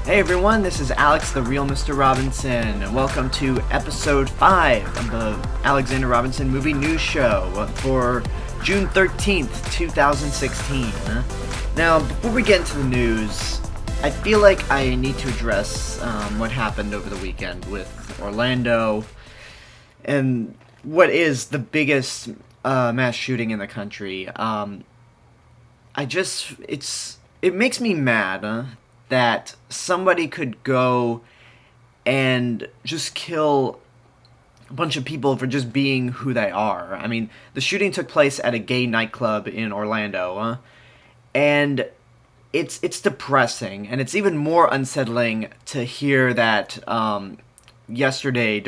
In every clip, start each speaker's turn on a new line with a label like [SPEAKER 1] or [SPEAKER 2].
[SPEAKER 1] Hey everyone, this is Alex, the real Mr. Robinson, and welcome to episode 5 of the Alexander Robinson Movie News Show for June 13th, 2016. Now, before we get into the news, I feel like I need to address what happened over the weekend with Orlando and what is the biggest mass shooting in the country. It makes me mad that somebody could go and just kill a bunch of people for just being who they are. I mean, the shooting took place at a gay nightclub in Orlando, and it's depressing, and it's even more unsettling to hear that yesterday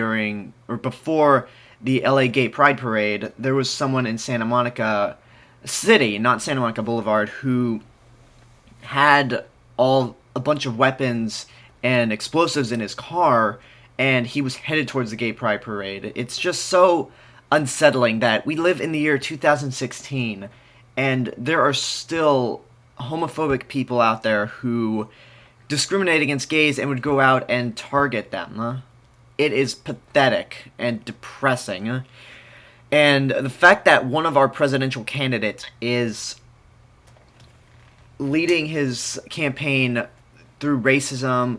[SPEAKER 1] before the LA Gay Pride Parade, there was someone in Santa Monica City, not Santa Monica Boulevard, who had a bunch of weapons and explosives in his car, and he was headed towards the Gay Pride Parade. It's just so unsettling that we live in the year 2016, and there are still homophobic people out there who discriminate against gays and would go out and target them. It is pathetic and depressing. And the fact that one of our presidential candidates is leading his campaign through racism,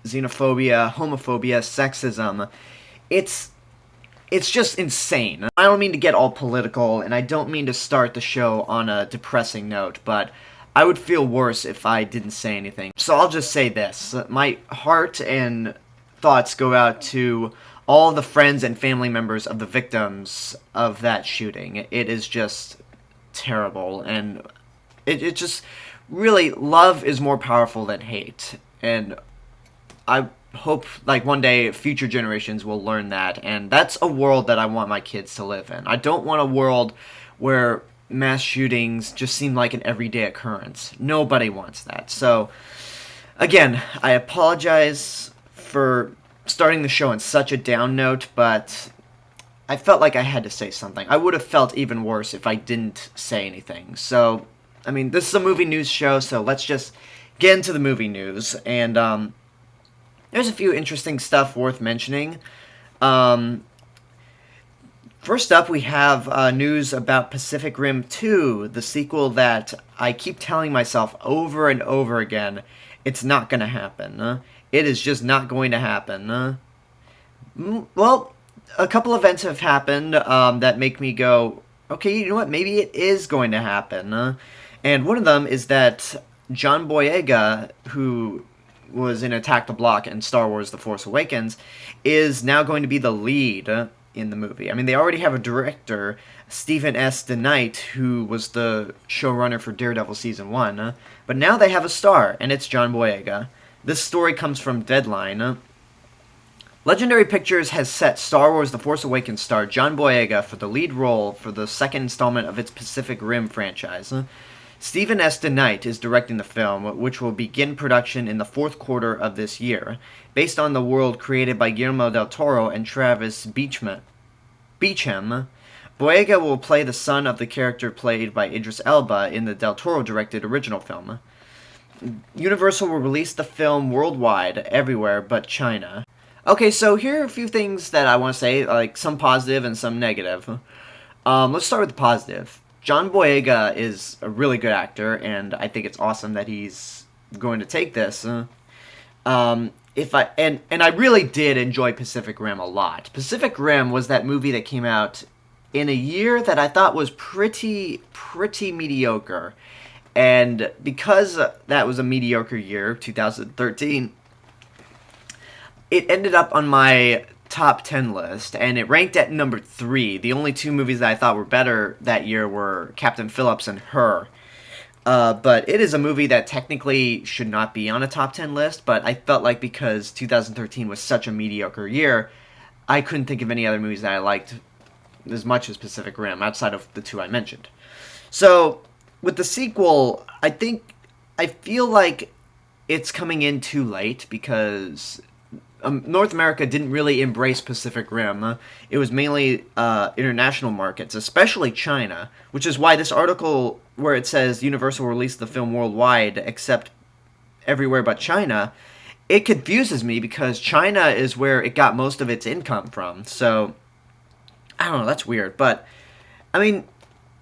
[SPEAKER 1] xenophobia, homophobia, sexism, it's just insane. I don't mean to get all political, and I don't mean to start the show on a depressing note, but I would feel worse if I didn't say anything. So I'll just say this. My heart and thoughts go out to all the friends and family members of the victims of that shooting. It is just terrible, and it just really, love is more powerful than hate, and I hope one day future generations will learn that, and that's a world that I want my kids to live in. I don't want a world where mass shootings just seem like an everyday occurrence. Nobody wants that. So again, I apologize for starting the show on such a down note, but I felt like I had to say something. I would have felt even worse if I didn't say anything. So I mean, this is a movie news show, so let's just get into the movie news. And there's a few interesting stuff worth mentioning. First up, we have news about Pacific Rim 2, the sequel that I keep telling myself over and over again, it's not going to happen. It is just not going to happen. Well, a couple events have happened that make me go, okay, you know what, maybe it is going to happen. And one of them is that John Boyega, who was in Attack the Block and Star Wars The Force Awakens, is now going to be the lead in the movie. I mean, they already have a director, Stephen S. DeKnight, who was the showrunner for Daredevil Season 1, but now they have a star, and it's John Boyega. This story comes from Deadline. Legendary Pictures has set Star Wars The Force Awakens star John Boyega for the lead role for the second installment of its Pacific Rim franchise. Stephen S. DeKnight is directing the film, which will begin production in the fourth quarter of this year, based on the world created by Guillermo del Toro and Travis Beacham. Boyega will play the son of the character played by Idris Elba in the del Toro-directed original film. Universal will release the film worldwide, everywhere but China. Okay, so here are a few things that I want to say, like some positive and some negative. Let's start with the positive. John Boyega is a really good actor, and I think it's awesome that he's going to take this. I really did enjoy Pacific Rim a lot. Pacific Rim was that movie that came out in a year that I thought was pretty mediocre. And because that was a mediocre year, 2013, it ended up on my top 10 list, and it ranked at number 3. The only two movies that I thought were better that year were Captain Phillips and Her. But it is a movie that technically should not be on a top 10 list, but I felt like because 2013 was such a mediocre year, I couldn't think of any other movies that I liked as much as Pacific Rim, outside of the two I mentioned. So, with the sequel, I feel like it's coming in too late, because North America didn't really embrace Pacific Rim. It was mainly international markets, especially China, which is why this article where it says Universal released the film worldwide except everywhere but China, it confuses me because China is where it got most of its income from. So, I don't know, that's weird. But, I mean,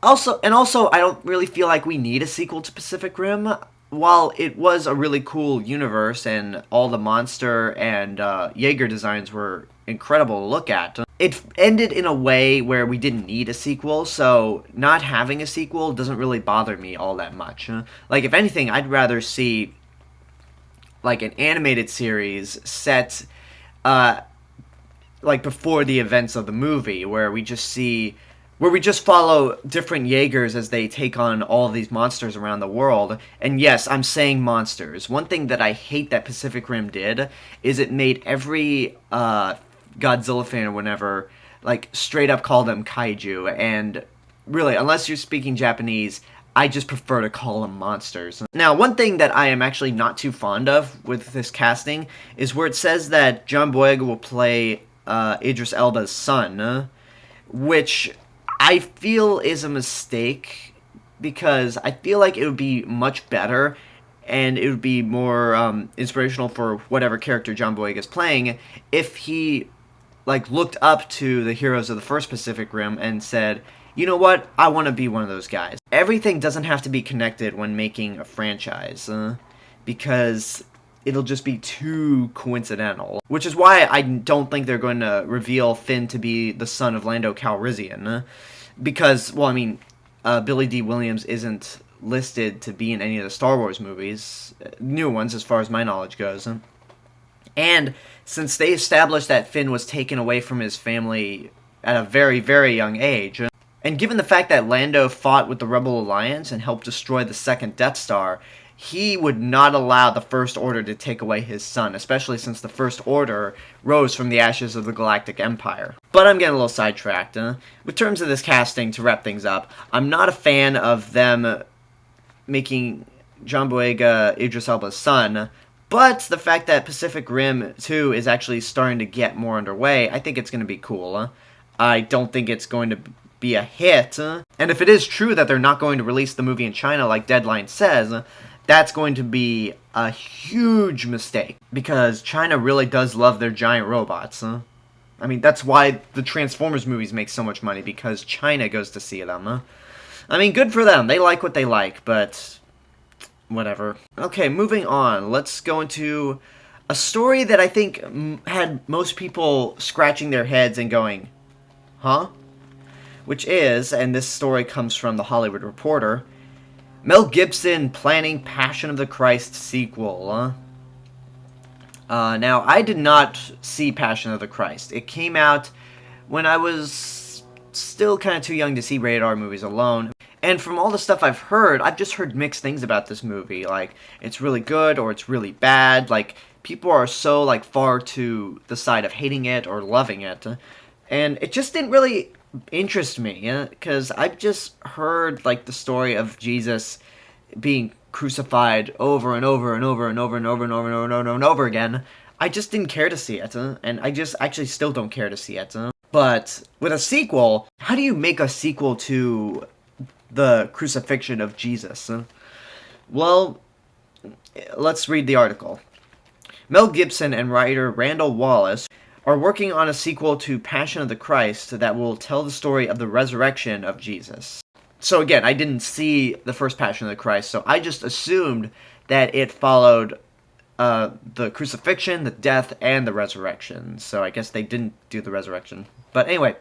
[SPEAKER 1] also, I don't really feel like we need a sequel to Pacific Rim. While it was a really cool universe and all the monster and Jaeger designs were incredible to look at, it ended in a way where we didn't need a sequel, so not having a sequel doesn't really bother me all that much. Like, if anything, I'd rather see, like, an animated series set, like, before the events of the movie, where we just follow different Jaegers as they take on all of these monsters around the world. And yes, I'm saying monsters. One thing that I hate that Pacific Rim did is it made every Godzilla fan or whatever, like, straight up call them kaiju. And really, unless you're speaking Japanese, I just prefer to call them monsters. Now, one thing that I am actually not too fond of with this casting is where it says that John Boyega will play Idris Elba's son, which I feel is a mistake, because I feel like it would be much better and it would be more inspirational for whatever character John Boyega is playing if he, like, looked up to the heroes of the first Pacific Rim and said, you know what, I want to be one of those guys. Everything doesn't have to be connected when making a franchise, because it'll just be too coincidental. Which is why I don't think they're going to reveal Finn to be the son of Lando Calrissian. Because, well, I mean, Billy D. Williams isn't listed to be in any of the Star Wars movies. New ones, as far as my knowledge goes. And since they established that Finn was taken away from his family at a very, very young age, and given the fact that Lando fought with the Rebel Alliance and helped destroy the second Death Star, he would not allow the First Order to take away his son, especially since the First Order rose from the ashes of the Galactic Empire. But I'm getting a little sidetracked. With terms of this casting, to wrap things up, I'm not a fan of them making John Boyega Idris Elba's son, but the fact that Pacific Rim 2 is actually starting to get more underway, I think it's going to be cool. I don't think it's going to be a hit, and if it is true that they're not going to release the movie in China like Deadline says, that's going to be a huge mistake, because China really does love their giant robots. I mean, that's why the Transformers movies make so much money, because China goes to see them. I mean, good for them. They like what they like, but whatever. Okay, moving on. Let's go into a story that I think had most people scratching their heads and going, huh? Which is, and this story comes from The Hollywood Reporter, Mel Gibson planning Passion of the Christ sequel. Now, I did not see Passion of the Christ. It came out when I was still kind of too young to see rated R movies alone. And from all the stuff I've just heard mixed things about this movie. Like, it's really good or it's really bad. Like, people are so, like, far to the side of hating it or loving it. And it just didn't really interest me, because I've just heard, like, the story of Jesus being crucified over and over and over and over and over and over and over and over and over again. I just didn't care to see it, and I just actually still don't care to see it. But with a sequel, how do you make a sequel to the crucifixion of Jesus? Well, let's read the article. Mel Gibson and writer Randall Wallace are working on a sequel to Passion of the Christ that will tell the story of the resurrection of Jesus. So again, I didn't see the first Passion of the Christ, so I just assumed that it followed the crucifixion, the death, and the resurrection. So I guess they didn't do the resurrection. But anyway,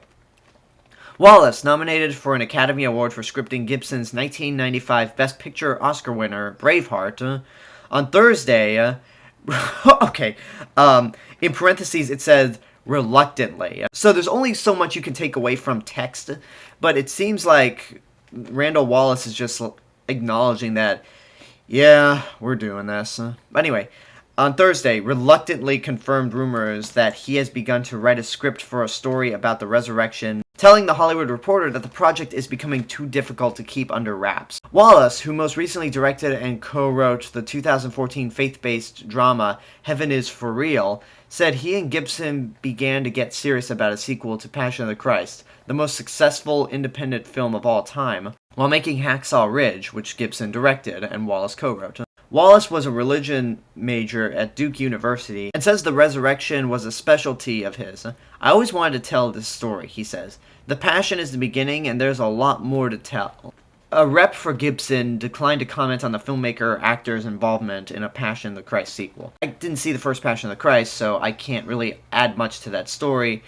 [SPEAKER 1] Wallace, nominated for an Academy Award for scripting Gibson's 1995 Best Picture Oscar winner, Braveheart, on Thursday, okay, in parentheses it says reluctantly. So there's only so much you can take away from text, but it seems like Randall Wallace is just acknowledging that, yeah, we're doing this. But anyway, on Thursday, reluctantly confirmed rumors that he has begun to write a script for a story about the resurrection, telling The Hollywood Reporter that the project is becoming too difficult to keep under wraps. Wallace, who most recently directed and co-wrote the 2014 faith-based drama Heaven is for Real, said he and Gibson began to get serious about a sequel to Passion of the Christ, the most successful independent film of all time, while making Hacksaw Ridge, which Gibson directed and Wallace co-wrote. Wallace was a religion major at Duke University and says the resurrection was a specialty of his. I always wanted to tell this story, he says. The passion is the beginning, and there's a lot more to tell. A rep for Gibson declined to comment on the filmmaker or actor's involvement in a Passion of the Christ sequel. I didn't see the first Passion of the Christ, so I can't really add much to that story.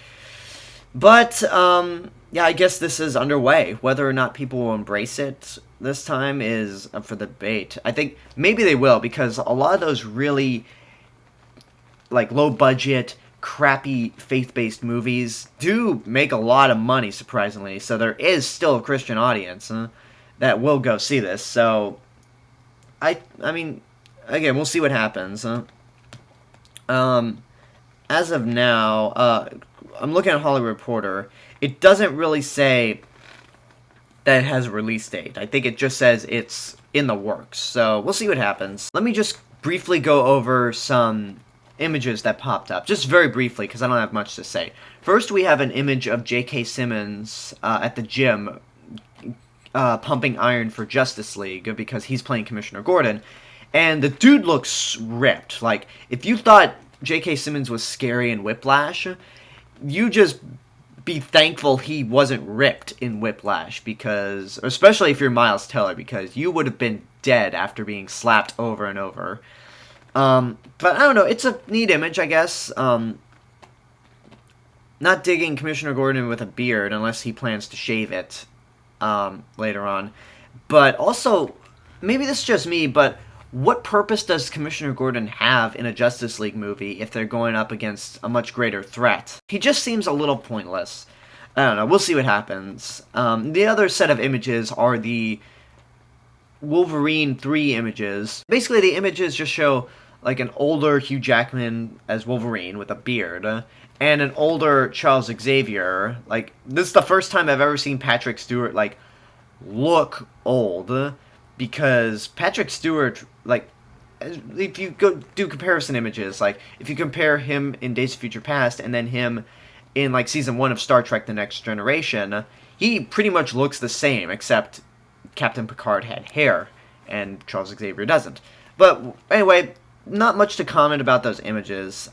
[SPEAKER 1] But, yeah, I guess this is underway. Whether or not people will embrace it this time is up for debate. I think maybe they will, because a lot of those really, like, low-budget, crappy faith-based movies do make a lot of money, surprisingly. So there is still a Christian audience that will go see this. So, I mean, again, we'll see what happens. As of now, I'm looking at Hollywood Reporter. It doesn't really say that it has a release date. I think it just says it's in the works. So, we'll see what happens. Let me just briefly go over some images that popped up. Just very briefly, because I don't have much to say. First, we have an image of J.K. Simmons at the gym pumping iron for Justice League because he's playing Commissioner Gordon. And the dude looks ripped. Like, if you thought J.K. Simmons was scary in Whiplash, you just be thankful he wasn't ripped in Whiplash, because, especially if you're Miles Teller, because you would have been dead after being slapped over and over. But I don't know, it's a neat image, I guess. Not digging Commissioner Gordon with a beard unless he plans to shave it later on. But also, maybe this is just me, but what purpose does Commissioner Gordon have in a Justice League movie if they're going up against a much greater threat? He just seems a little pointless. I don't know, we'll see what happens. The other set of images are the Wolverine 3 images. Basically, the images just show like an older Hugh Jackman as Wolverine with a beard, and an older Charles Xavier. Like, this is the first time I've ever seen Patrick Stewart, like, look old, because Patrick Stewart, like, if you go do comparison images, like, if you compare him in Days of Future Past and then him in, like, Season 1 of Star Trek The Next Generation, he pretty much looks the same, except Captain Picard had hair, and Charles Xavier doesn't. But, anyway, not much to comment about those images.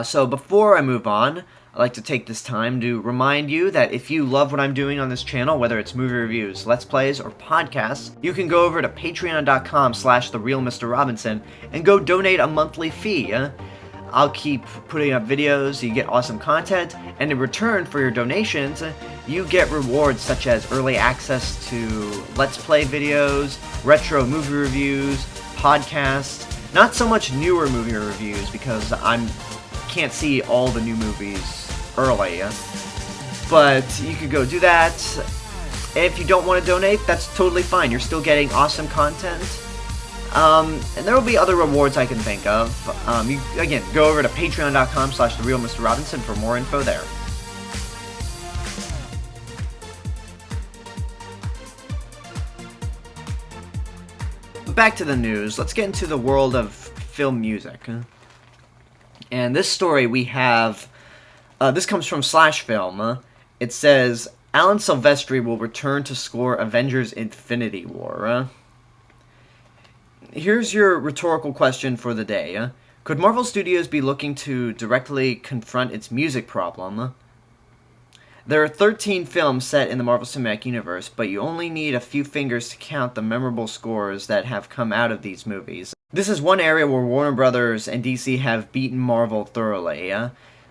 [SPEAKER 1] So before I move on, I'd like to take this time to remind you that if you love what I'm doing on this channel, whether it's movie reviews, let's plays, or podcasts, you can go over to patreon.com/TheRealMrRobinson and go donate a monthly fee. I'll keep putting up videos, you get awesome content, and in return for your donations, you get rewards such as early access to Let's Play videos, retro movie reviews, podcasts, not so much newer movie reviews because I can't see all the new movies early, but you could go do that. If you don't want to donate, that's totally fine. You're still getting awesome content. And there will be other rewards I can think of. You, again, go over to patreon.com/TheRealMrRobinson for more info there. Back to the news. Let's get into the world of film music. And this story we have, this comes from Slash Film. It says, Alan Silvestri will return to score Avengers Infinity War. Here's your rhetorical question for the day. Could Marvel Studios be looking to directly confront its music problem? There are 13 films set in the Marvel Cinematic Universe, but you only need a few fingers to count the memorable scores that have come out of these movies. This is one area where Warner Brothers and DC have beaten Marvel thoroughly.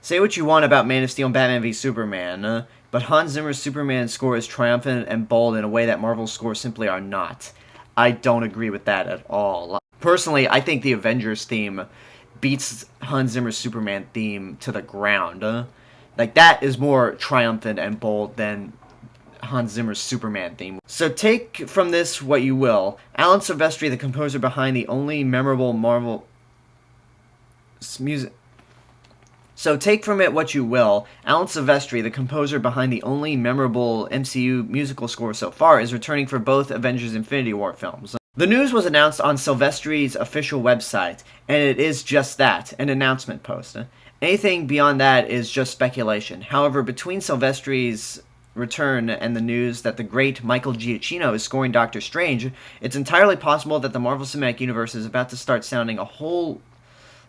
[SPEAKER 1] Say what you want about Man of Steel and Batman v Superman, but Hans Zimmer's Superman score is triumphant and bold in a way that Marvel's scores simply are not. I don't agree with that at all. Personally, I think the Avengers theme beats Hans Zimmer's Superman theme to the ground. Like, that is more triumphant and bold than Hans Zimmer's Superman theme. So take from this what you will. Alan Silvestri, the composer behind the only memorable Marvel music. So take from it what you will. Alan Silvestri, the composer behind the only memorable MCU musical score so far, is returning for both Avengers Infinity War films. The news was announced on Silvestri's official website, and it is just that, an announcement post. Anything beyond that is just speculation. However, between Silvestri's return and the news that the great Michael Giacchino is scoring Doctor Strange, it's entirely possible that the Marvel Cinematic Universe is about to start sounding a whole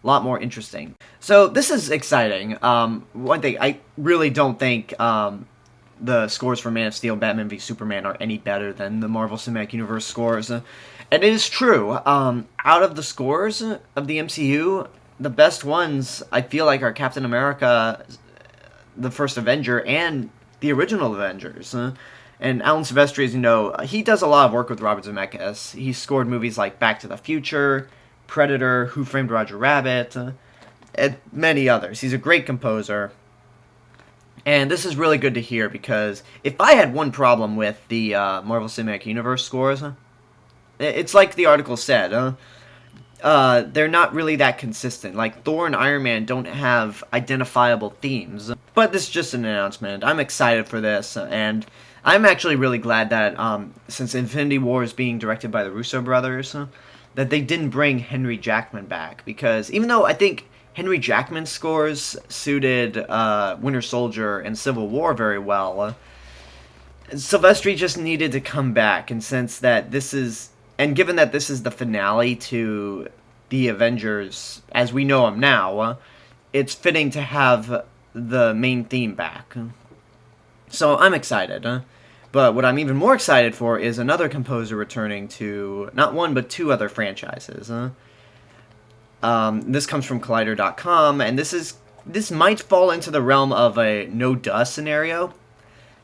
[SPEAKER 1] lot more interesting. So this is exciting. One thing, I really don't think the scores for Man of Steel and Batman v Superman are any better than the Marvel Cinematic Universe scores. And it is true. Out of the scores of the MCU, the best ones, I feel like, are Captain America, the first Avenger, and the original Avengers. And Alan Silvestri, as you know, he does a lot of work with Robert Zemeckis. He scored movies like Back to the Future, Predator, Who Framed Roger Rabbit, and many others. He's a great composer. And this is really good to hear, because if I had one problem with the Marvel Cinematic Universe scores, it's like the article said, they're not really that consistent. Like, Thor and Iron Man don't have identifiable themes. But this is just an announcement. I'm excited for this, and I'm actually really glad that, since Infinity War is being directed by the Russo brothers, that they didn't bring Henry Jackman back. Because even though I think Henry Jackman's scores suited Winter Soldier and Civil War very well, Silvestri just needed to come back, and since that this is... And given that this is the finale to the Avengers as we know them now, it's fitting to have the main theme back. So I'm excited. But what I'm even more excited for is another composer returning to not one but two other franchises. This comes from Collider.com, and this might fall into the realm of a no-duh scenario,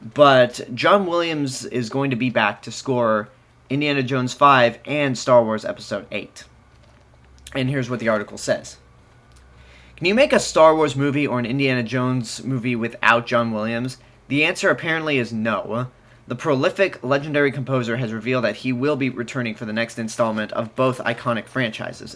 [SPEAKER 1] but John Williams is going to be back to score Indiana Jones 5 and Star Wars Episode 8. And here's what the article says. Can you make a Star Wars movie or an Indiana Jones movie without John Williams? The answer apparently is no. The prolific, legendary composer has revealed that he will be returning for the next installment of both iconic franchises.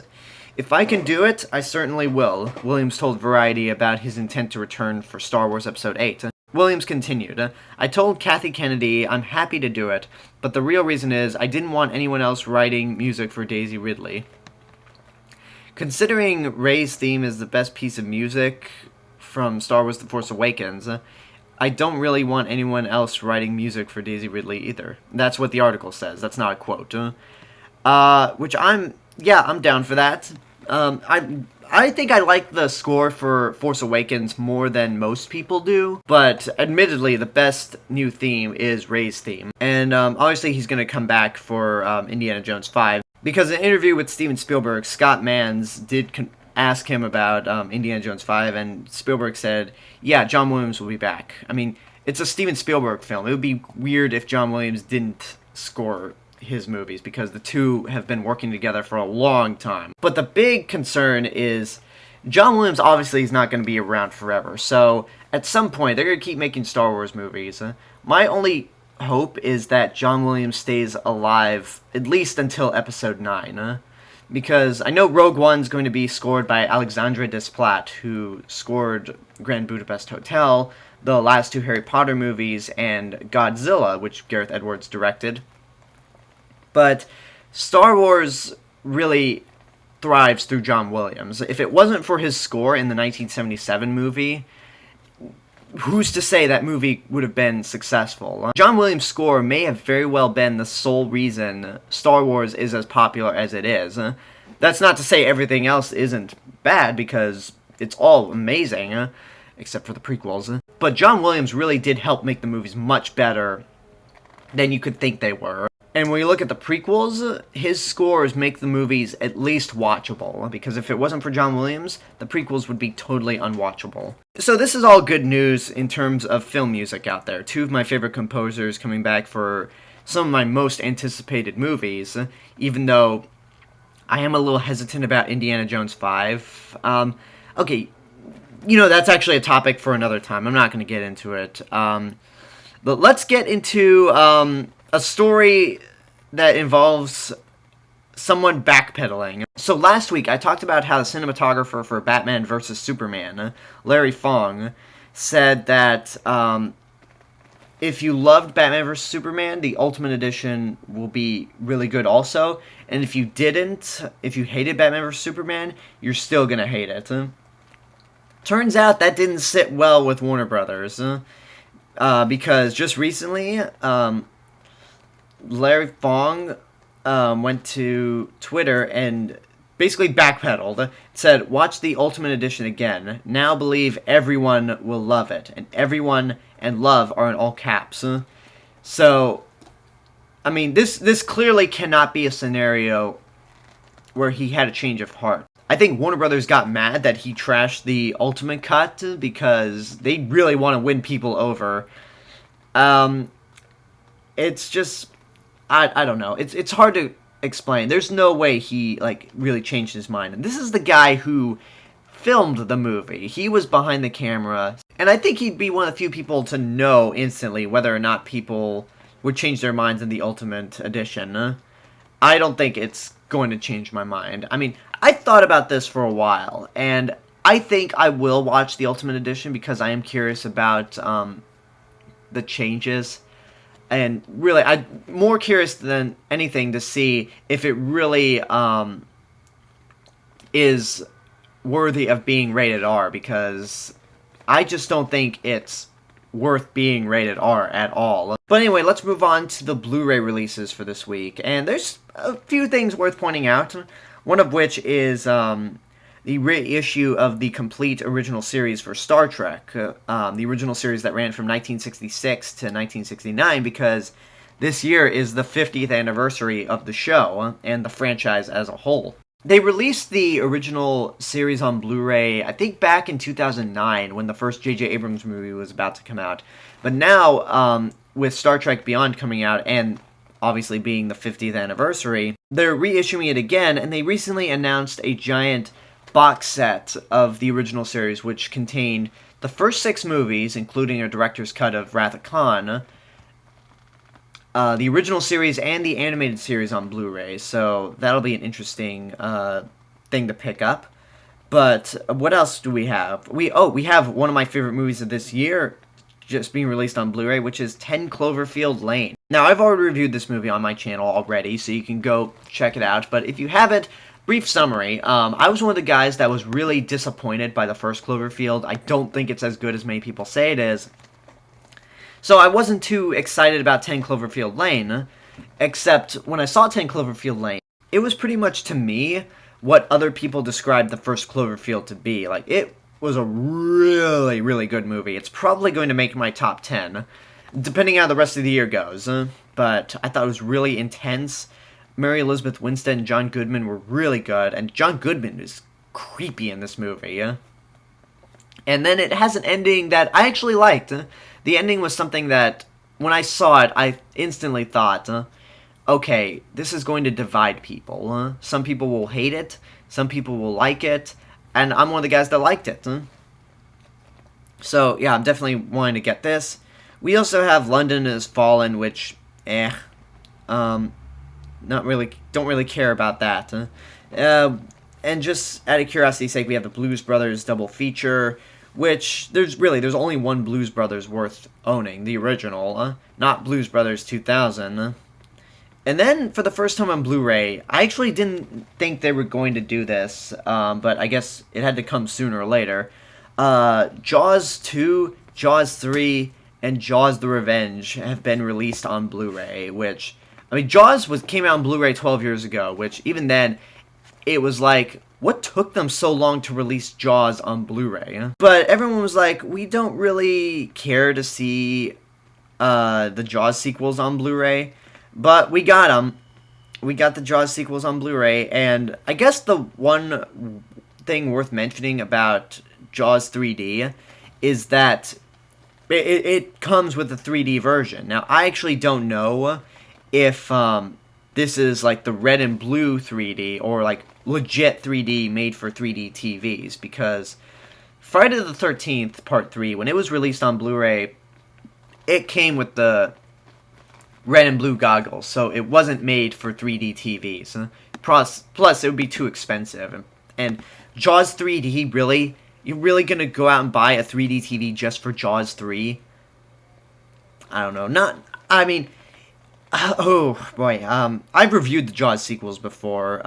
[SPEAKER 1] If I can do it, I certainly will, Williams told Variety about his intent to return for Star Wars Episode 8. Williams continued, I told Kathy Kennedy I'm happy to do it, but the real reason is I didn't want anyone else writing music for Daisy Ridley. Considering Rey's theme is the best piece of music from Star Wars The Force Awakens, I don't really want anyone else writing music for Daisy Ridley either. That's what the article says. That's not a quote. Which I'm down for that. I think I like the score for Force Awakens more than most people do, but admittedly the best new theme is Rey's theme. And obviously he's going to come back for Indiana Jones 5, because in an interview with Steven Spielberg, Scott Mans did ask him about Indiana Jones 5, and Spielberg said, yeah, John Williams will be back. I mean, it's a Steven Spielberg film. It would be weird if John Williams didn't score his movies, because the two have been working together for a long time. But the big concern is John Williams obviously is not going to be around forever, so at some point they're going to keep making Star Wars movies. My only hope is that John Williams stays alive at least until Episode 9, because I know Rogue One's going to be scored by Alexandre Desplat, who scored Grand Budapest Hotel, the last two Harry Potter movies, and Godzilla, which Gareth Edwards directed. But Star Wars really thrives through John Williams. If it wasn't for his score in the 1977 movie, who's to say that movie would have been successful? John Williams' score may have very well been the sole reason Star Wars is as popular as it is. That's not to say everything else isn't bad, because it's all amazing, except for the prequels. But John Williams really did help make the movies much better than you could think they were. And when you look at the prequels, his scores make the movies at least watchable, because if it wasn't for John Williams, the prequels would be totally unwatchable. So this is all good news in terms of film music out there. Two of my favorite composers coming back for some of my most anticipated movies, even though I am a little hesitant about Indiana Jones 5. Okay, that's actually a topic for another time. I'm not going to get into it. But let's get into a story that involves someone backpedaling. So last week I talked about how the cinematographer for Batman vs. Superman, Larry Fong, said that if you loved Batman vs. Superman, the Ultimate Edition will be really good also, and if you hated Batman vs. Superman, you're still gonna hate it. Turns out that didn't sit well with Warner Brothers. because just recently, Larry Fong went to Twitter and basically backpedaled, said, "Watch the Ultimate Edition again. Now believe everyone will love it." And everyone and love are in all caps. So, I mean, this clearly cannot be a scenario where he had a change of heart. I think Warner Brothers got mad that he trashed the Ultimate Cut because they really want to win people over. Um, it's just I don't know. It's hard to explain. There's no way he like really changed his mind. And this is the guy who filmed the movie. He was behind the camera, and I think he'd be one of the few people to know instantly whether or not people would change their minds in the Ultimate Edition. I don't think it's going to change my mind. I mean, I thought about this for a while, and I think I will watch the Ultimate Edition because I am curious about the changes. And really, I'm more curious than anything to see if it really is worthy of being rated R, because I just don't think it's worth being rated R at all. But anyway, let's move on to the Blu-ray releases for this week. And there's a few things worth pointing out, one of which is the reissue of the complete original series for Star Trek, the original series that ran from 1966 to 1969, because this year is the 50th anniversary of the show and the franchise as a whole. They released the original series on Blu-ray, I think back in 2009, when the first J.J. Abrams movie was about to come out. But now, with Star Trek Beyond coming out, and obviously being the 50th anniversary, they're reissuing it again, and they recently announced a giant box set of the original series, which contained the first 6 movies, including a director's cut of Wrath of Khan, the original series and the animated series on Blu-ray, so that'll be an interesting thing to pick up. But what else do we have? We have one of my favorite movies of this year just being released on Blu-ray, which is 10 Cloverfield Lane. Now, I've already reviewed this movie on my channel already, so you can go check it out, but if you haven't, brief summary, I was one of the guys that was really disappointed by the first Cloverfield. I don't think it's as good as many people say it is. So I wasn't too excited about 10 Cloverfield Lane, except when I saw 10 Cloverfield Lane, it was pretty much, to me, what other people described the first Cloverfield to be. Like, it was a really, really good movie. It's probably going to make my top 10, depending on how the rest of the year goes. But I thought it was really intense. Mary Elizabeth Winstead and John Goodman were really good, and John Goodman is creepy in this movie. And then it has an ending that I actually liked. The ending was something that, when I saw it, I instantly thought, okay, this is going to divide people. Some people will hate it, some people will like it, and I'm one of the guys that liked it. So, yeah, I'm definitely wanting to get this. We also have London Has Fallen, which, not really, don't really care about that. And just out of curiosity's sake, we have the Blues Brothers double feature, which there's only one Blues Brothers worth owning, the original, not Blues Brothers 2000. And then, for the first time on Blu-ray, I actually didn't think they were going to do this, but I guess it had to come sooner or later. Jaws 2, Jaws 3, and Jaws the Revenge have been released on Blu-ray, which, I mean, Jaws came out on Blu-ray 12 years ago, which, even then, it was like, what took them so long to release Jaws on Blu-ray? But everyone was like, we don't really care to see the Jaws sequels on Blu-ray. But we got them. We got the Jaws sequels on Blu-ray, and I guess the one thing worth mentioning about Jaws 3D is that it comes with a 3D version. Now, I actually don't know if this is like the red and blue 3D or like legit 3D made for 3D TVs, because Friday the 13th Part 3, when it was released on Blu-ray, it came with the red and blue goggles, so it wasn't made for 3D TVs. Plus, it would be too expensive. And Jaws 3D, really? You're really gonna go out and buy a 3D TV just for Jaws 3? I don't know. Oh, boy. I've reviewed the Jaws sequels before.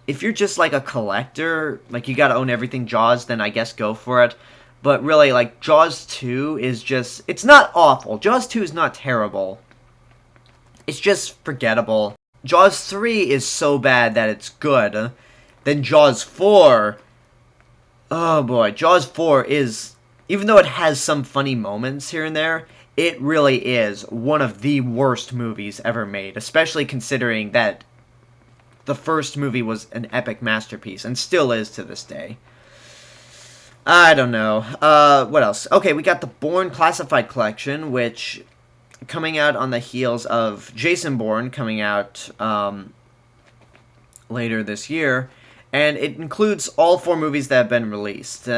[SPEAKER 1] If you're just like a collector, like you gotta own everything Jaws, then I guess go for it. But really, like, Jaws 2 is just... It's not awful. Jaws 2 is not terrible. It's just forgettable. Jaws 3 is so bad that it's good. Then Jaws 4... Oh boy, Jaws 4 is... Even though it has some funny moments here and there, it really is one of the worst movies ever made. Especially considering that the first movie was an epic masterpiece, and still is to this day. I don't know. What else? Okay, we got the Bourne Classified Collection, which... coming out on the heels of Jason Bourne coming out later this year. And it includes all 4 movies that have been released,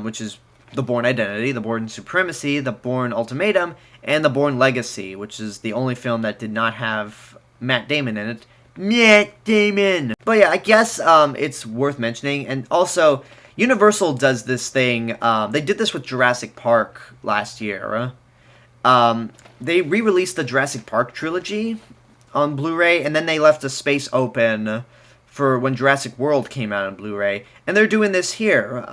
[SPEAKER 1] which is The Bourne Identity, The Bourne Supremacy, The Bourne Ultimatum, and The Bourne Legacy, which is the only film that did not have Matt Damon in it. Matt Damon! But yeah, I guess it's worth mentioning. And also, Universal does this thing. They did this with Jurassic Park last year. They re-released the Jurassic Park trilogy on Blu-ray, and then they left a space open for when Jurassic World came out on Blu-ray. And they're doing this here.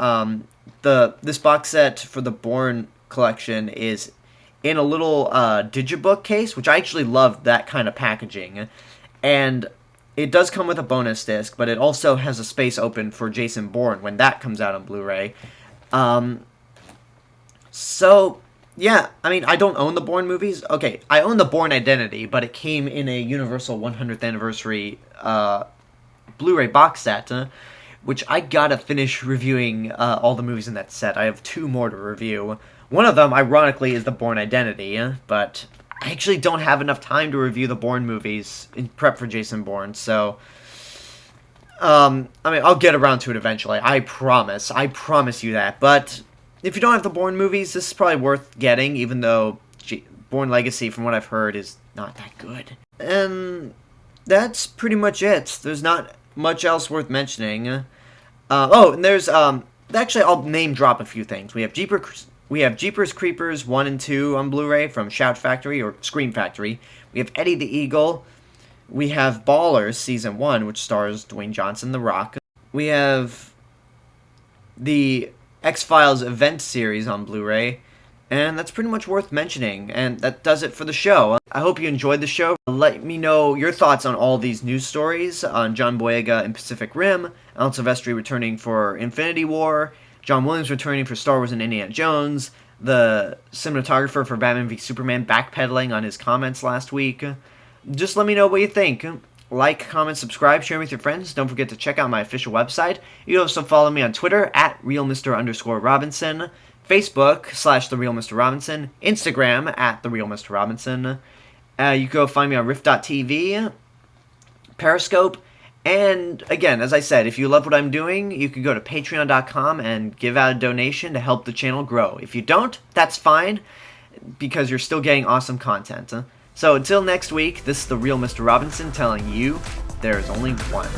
[SPEAKER 1] This box set for the Bourne collection is in a little digibook case, which I actually love that kind of packaging. And it does come with a bonus disc, but it also has a space open for Jason Bourne when that comes out on Blu-ray. So... yeah, I mean, I don't own the Bourne movies. Okay, I own the Bourne Identity, but it came in a Universal 100th Anniversary Blu-ray box set, which I gotta finish reviewing all the movies in that set. I have 2 more to review. One of them, ironically, is the Bourne Identity, but I actually don't have enough time to review the Bourne movies in prep for Jason Bourne, so... I mean, I'll get around to it eventually. I promise you that, but... if you don't have the Bourne movies, this is probably worth getting, even though Bourne Legacy, from what I've heard, is not that good. And that's pretty much it. There's not much else worth mentioning. And there's, actually, I'll name drop a few things. We have Jeepers Creepers 1 and 2 on Blu-ray from Shout Factory, or Scream Factory. We have Eddie the Eagle. We have Ballers Season 1, which stars Dwayne Johnson, The Rock. We have the X-Files event series on Blu-ray, and that's pretty much worth mentioning, and that does it for the show. I hope you enjoyed the show. Let me know your thoughts on all these news stories, on John Boyega in Pacific Rim, Alan Silvestri returning for Infinity War, John Williams returning for Star Wars and Indiana Jones, the cinematographer for Batman v Superman backpedaling on his comments last week. Just let me know what you think. Like, comment, subscribe, share with your friends. Don't forget to check out my official website. You can also follow me on Twitter at RealMr_Robinson, Facebook /TheRealMrRobinson, Instagram at TheRealMrRobinson. You can go find me on Riff.tv, Periscope, and again, as I said, if you love what I'm doing, you can go to Patreon.com and give out a donation to help the channel grow. If you don't, that's fine, because you're still getting awesome content. So until next week, this is The Real Mr. Robinson telling you, there is only one.